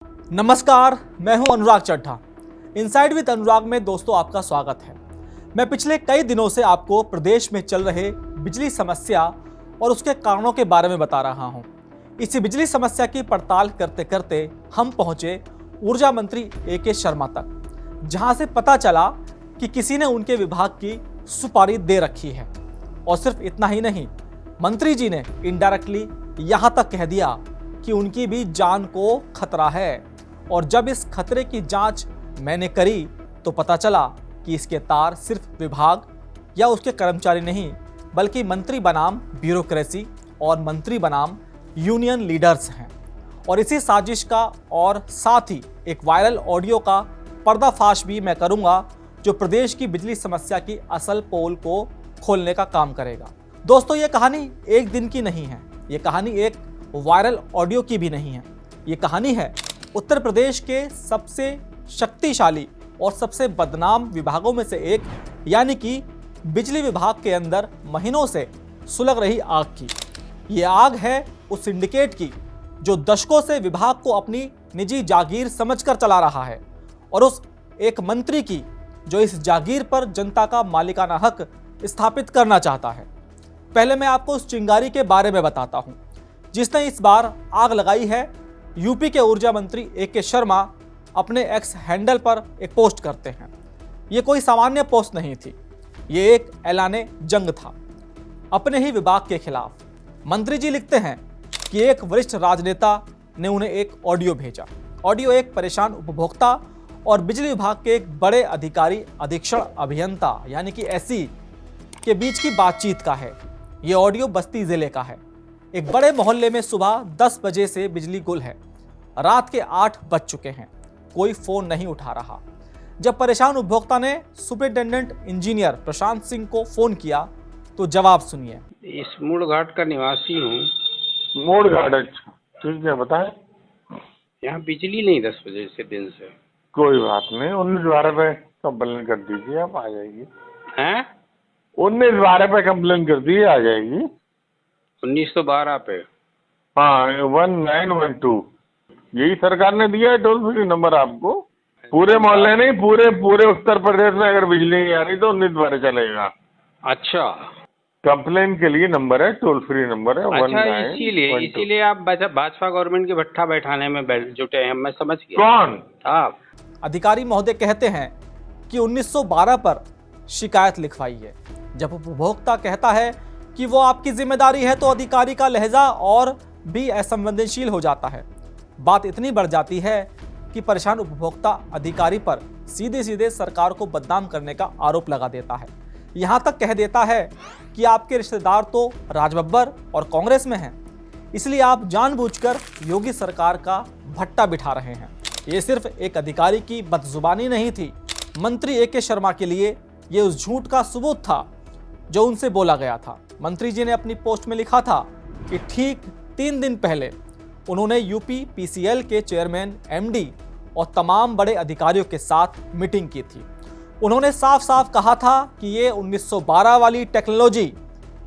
नमस्कार, मैं हूं अनुराग चड्ढा। इनसाइड विद अनुराग में दोस्तों आपका स्वागत है। मैं पिछले कई दिनों से आपको प्रदेश में चल रहे बिजली समस्या और उसके कारणों के बारे में बता रहा हूं। इसी बिजली समस्या की पड़ताल करते करते हम पहुंचे ऊर्जा मंत्री ए.के. शर्मा तक, जहां से पता चला कि किसी ने उनके विभाग की सुपारी दे रखी है। और सिर्फ इतना ही नहीं, मंत्री जी ने इनडायरेक्टली यहां तक कह दिया कि उनकी भी जान को खतरा है। और जब इस खतरे की जांच मैंने करी तो पता चला कि इसके तार सिर्फ विभाग या उसके कर्मचारी नहीं, बल्कि मंत्री बनाम ब्यूरोक्रेसी और मंत्री बनाम यूनियन लीडर्स हैं। और इसी साजिश का और साथ ही एक वायरल ऑडियो का पर्दाफाश भी मैं करूंगा, जो प्रदेश की बिजली समस्या की असल पोल को खोलने का काम करेगा। दोस्तों, ये कहानी एक दिन की नहीं है, ये कहानी एक वायरल ऑडियो की भी नहीं है। ये कहानी है उत्तर प्रदेश के सबसे शक्तिशाली और सबसे बदनाम विभागों में से एक, यानी कि बिजली विभाग के अंदर महीनों से सुलग रही आग की। ये आग है उस सिंडिकेट की जो दशकों से विभाग को अपनी निजी जागीर समझकर चला रहा है, और उस एक मंत्री की जो इस जागीर पर जनता का मालिकाना हक स्थापित करना चाहता है। पहले मैं आपको उस चिंगारी के बारे में बताता हूं जिसने इस बार आग लगाई है। यूपी के ऊर्जा मंत्री ए.के. शर्मा अपने एक्स हैंडल पर एक पोस्ट करते हैं। ये कोई सामान्य पोस्ट नहीं थी, ये एक ऐलाने जंग था अपने ही विभाग के खिलाफ। मंत्री जी लिखते हैं कि एक वरिष्ठ राजनेता ने उन्हें एक ऑडियो भेजा। ऑडियो एक परेशान उपभोक्ता और बिजली विभाग के एक बड़े अधिकारी अधीक्षण अभियंता यानी कि एसई के बीच की बातचीत का है। ये ऑडियो बस्ती जिले का है। एक बड़े मोहल्ले में सुबह 10 बजे से बिजली गुल है। रात के 8 बज चुके हैं, कोई फोन नहीं उठा रहा। जब परेशान उपभोक्ता ने सुपरिटेंडेंट इंजीनियर प्रशांत सिंह को फोन किया तो जवाब सुनिए। इस मूड़ घाट का निवासी हूँ। मोड़ घाट, अच्छा ठीक है, बताएं। यहाँ बिजली नहीं 10 बजे से दिन से। कोई बात नहीं, 19/12 पे कंप्लेन कर दीजिए, आप आ जाएगी। हैं? 19/12 पे कंप्लेन कर दीजिए, आ जाएगी। 1912 पे? हाँ, 1912 यही सरकार ने दिया है टोल फ्री नंबर आपको। पूरे मोहल्ले नहीं, पूरे उत्तर प्रदेश में अगर बिजली नहीं आ रही तो 19/12 चलेगा। अच्छा, कंप्लेन के लिए नंबर है, टोल फ्री नंबर है। अच्छा, इसीलिए आप भाजपा गवर्नमेंट के भट्ठा बैठाने में जुटे हैं। मैं समझ गया। कौन? आप अधिकारी महोदय कहते हैं कि 1912 पर शिकायत लिखवाई है। जब उपभोक्ता कहता है कि वो आपकी जिम्मेदारी है तो अधिकारी का लहजा और भी असंवेदनशील हो जाता है। बात इतनी बढ़ जाती है कि परेशान उपभोक्ता अधिकारी पर सीधे सीधे सरकार को बदनाम करने का आरोप लगा देता है। यहां तक कह देता है कि आपके रिश्तेदार तो राजबब्बर और कांग्रेस में हैं, इसलिए आप जानबूझकर योगी सरकार का भट्टा बिठा रहे हैं। ये सिर्फ एक अधिकारी की बदजुबानी नहीं थी, मंत्री ए.के. शर्मा के लिए ये उस झूठ का सबूत था जो उनसे बोला गया था। मंत्री जी ने अपनी पोस्ट में लिखा था कि ठीक 3 दिन पहले उन्होंने यूपी पीसीएल के चेयरमैन, एमडी और तमाम बड़े अधिकारियों के साथ मीटिंग की थी। उन्होंने साफ साफ कहा था कि ये 1912 वाली टेक्नोलॉजी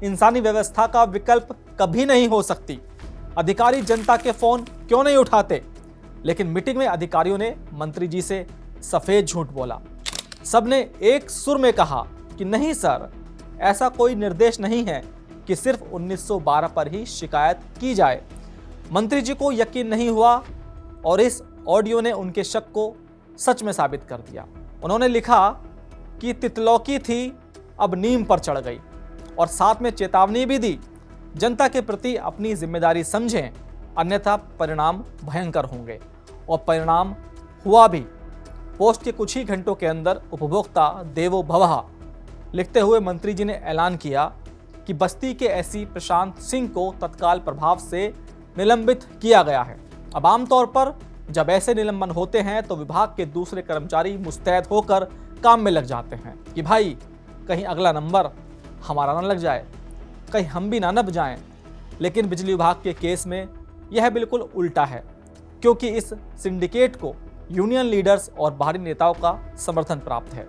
इंसानी व्यवस्था का विकल्प कभी नहीं हो सकती। अधिकारी जनता के फोन क्यों नहीं उठाते? लेकिन मीटिंग में अधिकारियों ने मंत्री जी से सफेद झूठ बोला। सबने एक सुर में कहा कि नहीं सर, ऐसा कोई निर्देश नहीं है कि सिर्फ 1912 पर ही शिकायत की जाए। मंत्री जी को यकीन नहीं हुआ और इस ऑडियो ने उनके शक को सच में साबित कर दिया। उन्होंने लिखा कि तितलौकी थी अब नीम पर चढ़ गई, और साथ में चेतावनी भी दी, जनता के प्रति अपनी जिम्मेदारी समझें, अन्यथा परिणाम भयंकर होंगे। और परिणाम हुआ भी। पोस्ट के कुछ ही घंटों के अंदर उपभोक्ता देवो भवः लिखते हुए मंत्री जी ने ऐलान किया कि बस्ती के एसई प्रशांत सिंह को तत्काल प्रभाव से निलंबित किया गया है। अब आमतौर पर जब ऐसे निलंबन होते हैं तो विभाग के दूसरे कर्मचारी मुस्तैद होकर काम में लग जाते हैं कि भाई कहीं अगला नंबर हमारा ना लग जाए, कहीं हम भी ना नब जाएं। लेकिन बिजली विभाग के केस में यह बिल्कुल उल्टा है, क्योंकि इस सिंडिकेट को यूनियन लीडर्स और बाहरी नेताओं का समर्थन प्राप्त है।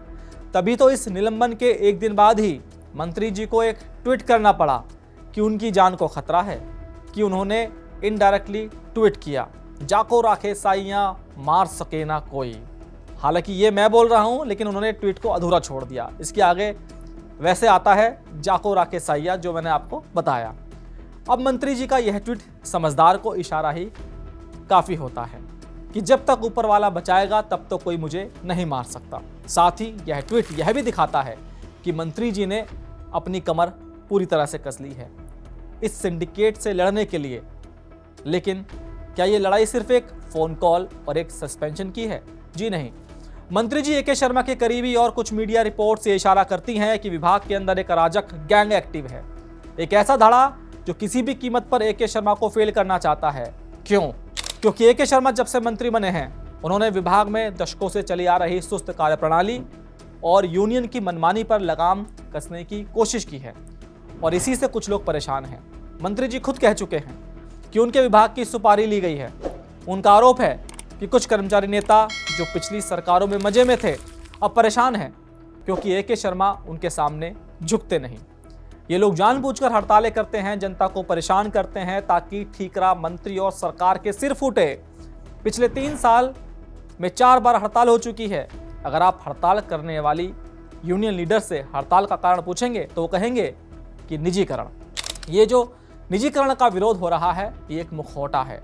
तभी तो इस निलंबन के एक दिन बाद ही मंत्री जी को एक ट्वीट करना पड़ा कि उनकी जान को खतरा है, कि उन्होंने इनडायरेक्टली ट्वीट किया जाको राखे साइयां मार सके ना कोई। हालांकि ये मैं बोल रहा हूं, लेकिन उन्होंने ट्वीट को अधूरा छोड़ दिया। इसके आगे वैसे आता है जाको राखे साइया, जो मैंने आपको बताया। अब मंत्री जी का यह ट्वीट समझदार को इशारा ही काफी होता है कि जब तक ऊपर वाला बचाएगा तब तो कोई मुझे नहीं मार सकता। साथ ही यह ट्वीट यह भी दिखाता है कि मंत्री जी ने अपनी कमर पूरी तरह से कस ली है इस सिंडिकेट से लड़ने के लिए। लेकिन क्या ये लड़ाई सिर्फ एक फोन कॉल और एक सस्पेंशन की है? जी नहीं। मंत्री जी ए.के. शर्मा के करीबी और कुछ मीडिया रिपोर्ट से इशारा करती हैं कि विभाग के अंदर एक अराजक गैंग एक्टिव है, एक ऐसा धड़ा जो किसी भी कीमत पर ए.के. शर्मा को फेल करना चाहता है। क्यों? क्योंकि ए.के. शर्मा जब से मंत्री बने हैं उन्होंने विभाग में दशकों से चली आ रही सुस्त कार्यप्रणाली और यूनियन की मनमानी पर लगाम कसने की कोशिश की है, और इसी से कुछ लोग परेशान हैं। मंत्री जी खुद कह चुके हैं कि उनके विभाग की सुपारी ली गई है। उनका आरोप है कि कुछ कर्मचारी नेता जो पिछली सरकारों में मजे में थे अब परेशान हैं क्योंकि ए.के. शर्मा उनके सामने झुकते नहीं। ये लोग जानबूझकर हड़तालें करते हैं, जनता को परेशान करते हैं ताकि ठीकरा मंत्री और सरकार के सिर फूटे। पिछले 3 साल में 4 बार हड़ताल हो चुकी है। अगर आप हड़ताल करने वाली यूनियन लीडर से हड़ताल का कारण पूछेंगे तो वो कहेंगे कि निजीकरण। ये जो निजीकरण का विरोध हो रहा है ये एक मुखौटा है,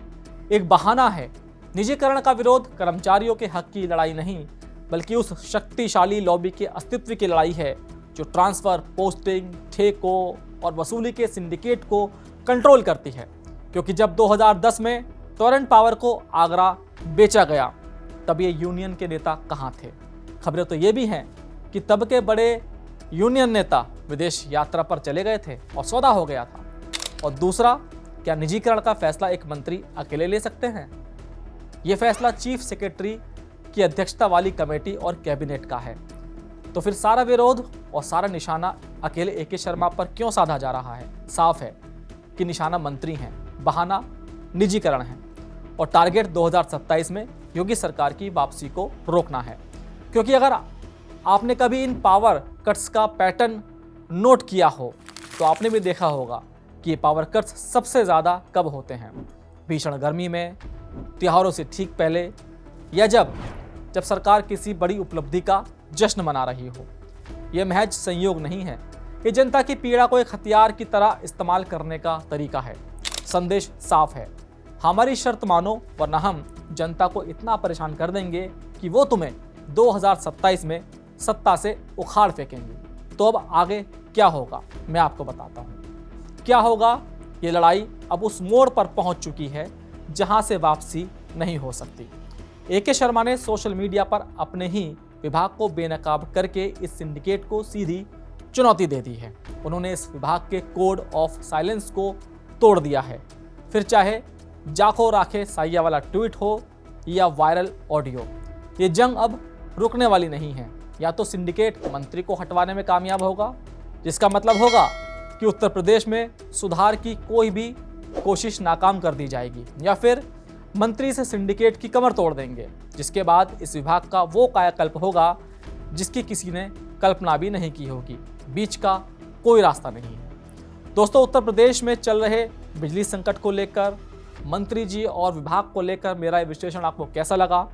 एक बहाना है। निजीकरण का विरोध कर्मचारियों के हक की लड़ाई नहीं, बल्कि उस शक्तिशाली लॉबी के अस्तित्व की लड़ाई है जो ट्रांसफर, पोस्टिंग, ठेकों और वसूली के सिंडिकेट को कंट्रोल करती है। क्योंकि जब 2010 में टोरेंट पावर को आगरा बेचा गया तब ये यूनियन के नेता कहाँ थे? खबरें तो ये भी हैं कि तब के बड़े यूनियन नेता विदेश यात्रा पर चले गए थे और सौदा हो गया था। और दूसरा, क्या निजीकरण का फैसला एक मंत्री अकेले ले सकते हैं? यह फैसला चीफ सेक्रेटरी की अध्यक्षता वाली कमेटी और कैबिनेट का है। तो फिर सारा विरोध और सारा निशाना अकेले ए.के. शर्मा पर क्यों साधा जा रहा है? साफ है कि निशाना मंत्री हैं, बहाना निजीकरण है और टारगेट 2027 में योगी सरकार की वापसी को रोकना है। क्योंकि अगर आपने कभी इन पावर कट्स का पैटर्न नोट किया हो तो आपने भी देखा होगा कि ये पावर कट्स सबसे ज़्यादा कब होते हैं? भीषण गर्मी में, त्योहारों से ठीक पहले, या जब सरकार किसी बड़ी उपलब्धि का जश्न मना रही हो। यह महज संयोग नहीं है, ये जनता की पीड़ा को एक हथियार की तरह इस्तेमाल करने का तरीका है। संदेश साफ है, हमारी शर्त मानो वरना हम जनता को इतना परेशान कर देंगे कि वो तुम्हें 2027 में सत्ता से उखाड़ फेंकेंगे। तो अब आगे क्या होगा मैं आपको बताता हूँ। क्या होगा? ये लड़ाई अब उस मोड़ पर पहुंच चुकी है जहां से वापसी नहीं हो सकती। ए.के. शर्मा ने सोशल मीडिया पर अपने ही विभाग को बेनकाब करके इस सिंडिकेट को सीधी चुनौती दे दी है। उन्होंने इस विभाग के कोड ऑफ साइलेंस को तोड़ दिया है। फिर चाहे जाको राखे साइया वाला ट्वीट हो या वायरल ऑडियो, ये जंग अब रुकने वाली नहीं है। या तो सिंडिकेट मंत्री को हटवाने में कामयाब होगा, जिसका मतलब होगा कि उत्तर प्रदेश में सुधार की कोई भी कोशिश नाकाम कर दी जाएगी, या फिर मंत्री से सिंडिकेट की कमर तोड़ देंगे, जिसके बाद इस विभाग का वो कायाकल्प होगा जिसकी किसी ने कल्पना भी नहीं की होगी। बीच का कोई रास्ता नहीं है। दोस्तों, उत्तर प्रदेश में चल रहे बिजली संकट को लेकर, मंत्री जी और विभाग को लेकर मेरा विश्लेषण आपको कैसा लगा?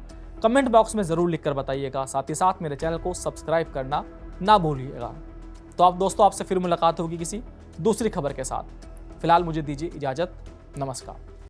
कमेंट बॉक्स में ज़रूर लिखकर बताइएगा। साथ ही साथ मेरे चैनल को सब्सक्राइब करना ना भूलिएगा। तो आप दोस्तों, आपसे फिर मुलाकात होगी किसी दूसरी खबर के साथ। फिलहाल मुझे दीजिए इजाज़त। नमस्कार।